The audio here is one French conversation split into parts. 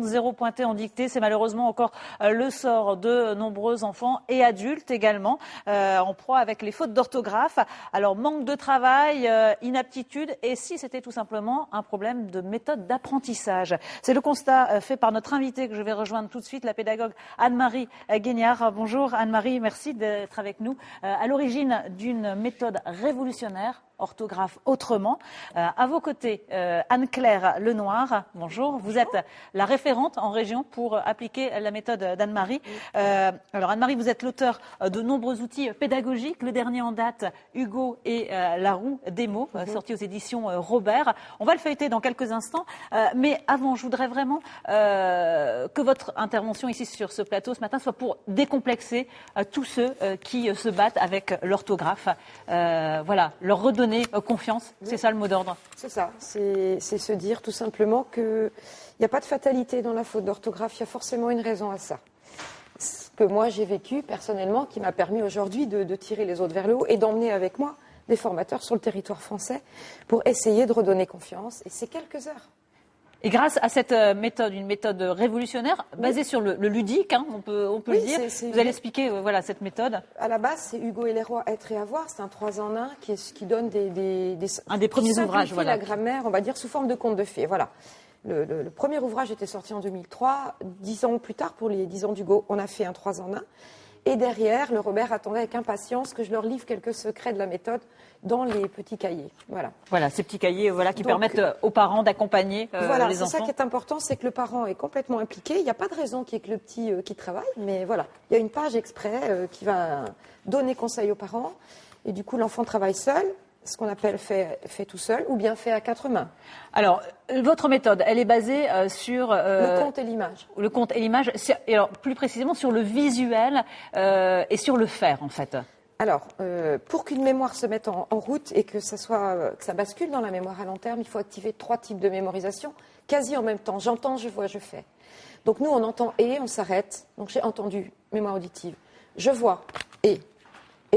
0 pointé en dictée, c'est malheureusement encore le sort de nombreux enfants et adultes également en proie avec les fautes d'orthographe. Alors manque de travail, inaptitude et si c'était tout simplement un problème de méthode d'apprentissage. C'est le constat fait par notre invitée que je vais rejoindre tout de suite, la pédagogue Anne-Marie Guignard. Bonjour Anne-Marie, merci d'être avec nous. À l'origine d'une méthode révolutionnaire, orthographe autrement. À vos côtés, Anne-Claire Lenoir. Bonjour. Vous êtes la référente en région pour appliquer la méthode d'Anne-Marie. Alors Anne-Marie, vous êtes l'auteur de nombreux outils pédagogiques. Le dernier en date, Hugo et la roue des mots, sorti aux éditions Robert. On va le feuilleter dans quelques instants. Mais avant, je voudrais vraiment que votre intervention ici sur ce plateau ce matin soit pour décomplexer tous ceux qui se battent avec l'orthographe. Voilà, leur redonner confiance, c'est ça le mot d'ordre. C'est ça, c'est se dire tout simplement qu'il n'y a pas de fatalité dans la faute d'orthographe, il y a forcément une raison à ça. Ce que moi j'ai vécu personnellement, qui m'a permis aujourd'hui de tirer les autres vers le haut et d'emmener avec moi des formateurs sur le territoire français pour essayer de redonner confiance. Et c'est quelques heures. Et grâce à cette méthode, une méthode révolutionnaire, basée sur le ludique, hein, on peut le dire, vous allez expliquer voilà, cette méthode. À la base, c'est Hugo et les rois, être et avoir. C'est un 3 en 1 qui donne un des premiers ouvrages. Voilà. La grammaire, on va dire, sous forme de conte de fées. Voilà. Le premier ouvrage était sorti en 2003. 10 ans plus tard, pour les 10 ans d'Hugo, on a fait un 3 en 1. Et derrière, le Robert attendait avec impatience que je leur livre quelques secrets de la méthode dans les petits cahiers. Voilà, ces petits cahiers qui permettent aux parents d'accompagner les enfants. C'est ça qui est important, c'est que le parent est complètement impliqué. Il n'y a pas de raison qu'il y ait que le petit qui travaille, mais voilà. Il y a une page exprès qui va donner conseil aux parents. Et du coup, l'enfant travaille seul, ce qu'on appelle fait tout seul, ou bien fait à 4 mains. Alors, votre méthode, elle est basée sur... le conte et l'image. Le conte et l'image, et alors plus précisément sur le visuel et sur le faire, en fait. Alors, pour qu'une mémoire se mette en route et que ça bascule dans la mémoire à long terme, il faut activer 3 types de mémorisation, quasi en même temps. J'entends, je vois, je fais. Donc nous, on entend et on s'arrête. Donc j'ai entendu, mémoire auditive. Je vois et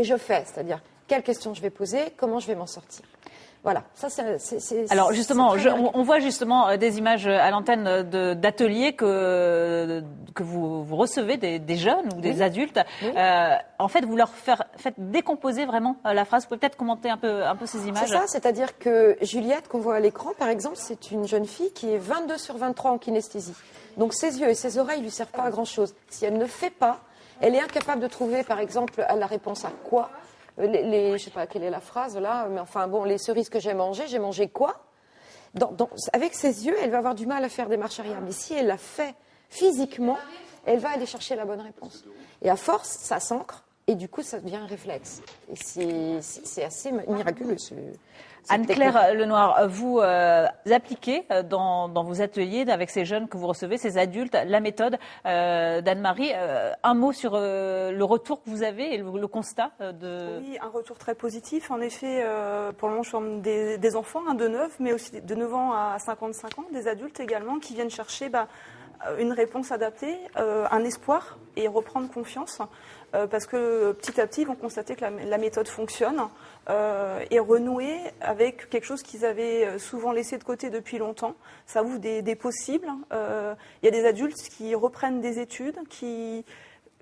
je fais, c'est-à-dire quelles questions je vais poser, comment je vais m'en sortir. Voilà, ça c'est. Alors justement, on voit justement des images à l'antenne d'ateliers que vous recevez des jeunes ou des adultes. Oui. En fait, vous leur faites décomposer vraiment la phrase. Vous pouvez peut-être commenter un peu ces images. C'est ça, c'est-à-dire que Juliette, qu'on voit à l'écran, par exemple, c'est une jeune fille qui est 22 sur 23 en kinesthésie. Donc ses yeux et ses oreilles lui servent pas à grand-chose. Si elle ne fait pas, elle est incapable de trouver, par exemple, la réponse à quoi. Je sais pas quelle est la phrase là, mais enfin bon, les cerises que j'ai mangé quoi? Avec ses yeux, elle va avoir du mal à faire des marches arrière. Mais si elle la fait physiquement, elle va aller chercher la bonne réponse. Et à force, ça s'ancre et du coup, ça devient un réflexe. Et c'est assez miraculeux. Anne-Claire Lenoir, vous appliquez dans vos ateliers avec ces jeunes que vous recevez, ces adultes, la méthode d'Anne-Marie. Un mot sur le retour que vous avez et le constat de... Oui, un retour très positif. En effet, pour le moment, je forme des enfants de 9, mais aussi de 9 ans à 55 ans, des adultes également, qui viennent chercher une réponse adaptée, un espoir et reprendre confiance. Parce que petit à petit, ils vont constater que la méthode fonctionne et renouer avec quelque chose qu'ils avaient souvent laissé de côté depuis longtemps. Ça ouvre des possibles. Il y a des adultes qui reprennent des études, qui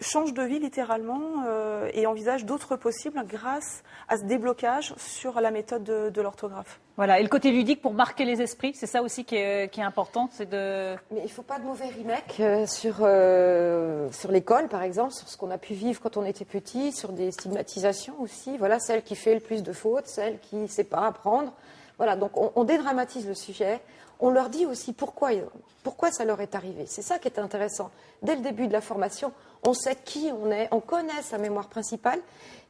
changent de vie littéralement et envisagent d'autres possibles grâce à ce déblocage sur la méthode de l'orthographe. Voilà, et le côté ludique pour marquer les esprits, c'est ça aussi qui est important, c'est de... Mais il ne faut pas de mauvais remake sur l'école, par exemple, sur ce qu'on a pu vivre quand on était petit, sur des stigmatisations aussi. Voilà, celle qui fait le plus de fautes, celle qui ne sait pas apprendre. Voilà, donc on dédramatise le sujet. On leur dit aussi pourquoi ça leur est arrivé. C'est ça qui est intéressant. Dès le début de la formation, on sait qui on est, on connaît sa mémoire principale,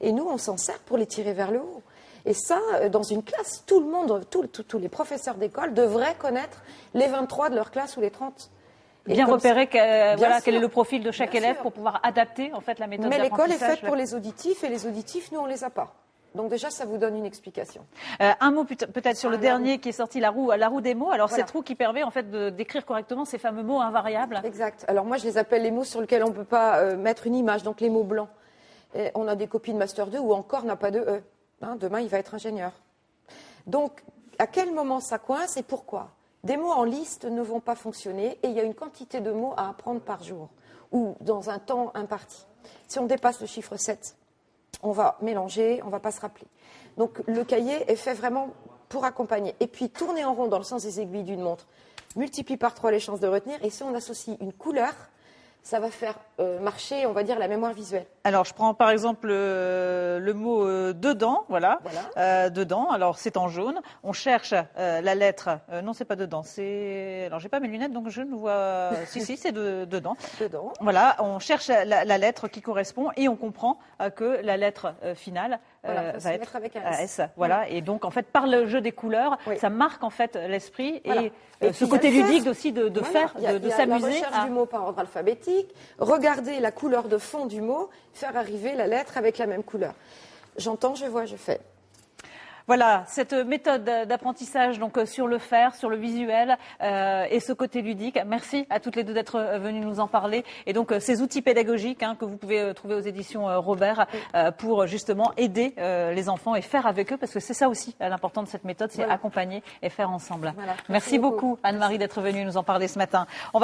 et nous, on s'en sert pour les tirer vers le haut. Et ça, dans une classe, tout le monde, tous les professeurs d'école devraient connaître les 23 de leur classe ou les 30. Bien repérer quel est le profil de chaque élève pour pouvoir adapter en fait la méthode d'apprentissage. Mais l'école est faite pour les auditifs, et les auditifs, nous, on ne les a pas. Donc déjà, ça vous donne une explication. Un mot peut-être sur le dernier qui est sorti, la roue des mots. Alors cette roue qui permet en fait d'écrire correctement ces fameux mots invariables. Exact. Alors moi, je les appelle les mots sur lesquels on ne peut pas mettre une image, donc les mots blancs. Et on a des copies de Master 2 où encore n'a pas de E. Demain, il va être ingénieur. Donc, à quel moment ça coince et pourquoi? Des mots en liste ne vont pas fonctionner et il y a une quantité de mots à apprendre par jour ou dans un temps imparti. Si on dépasse le chiffre 7, on va mélanger, on ne va pas se rappeler. Donc le cahier est fait vraiment pour accompagner. Et puis tourner en rond dans le sens des aiguilles d'une montre multiplie par 3 les chances de retenir. Et si on associe une couleur, ça va faire marcher, on va dire, la mémoire visuelle. Alors, je prends par exemple le mot dedans, voilà. Dedans, alors c'est en jaune. On cherche la lettre. Non, c'est pas dedans. Alors, j'ai pas mes lunettes, donc je ne vois. si, c'est dedans. Dedans. Voilà, on cherche la lettre qui correspond et on comprend que la lettre finale va être avec un S. Voilà. Et donc, en fait, par le jeu des couleurs, ça marque en fait l'esprit et ce puis, côté il y a le ludique faire. aussi de Voilà. faire, de s'amuser. La recherche du mot par ordre alphabétique, regarder la couleur de fond du mot, faire arriver la lettre avec la même couleur. J'entends, je vois, je fais. Voilà, cette méthode d'apprentissage donc sur le faire, sur le visuel et ce côté ludique. Merci à toutes les deux d'être venues nous en parler. Et donc ces outils pédagogiques que vous pouvez trouver aux éditions Robert pour justement aider les enfants et faire avec eux, parce que c'est ça aussi l'important de cette méthode, c'est accompagner et faire ensemble. Voilà. Merci beaucoup Anne-Marie d'être venue nous en parler ce matin.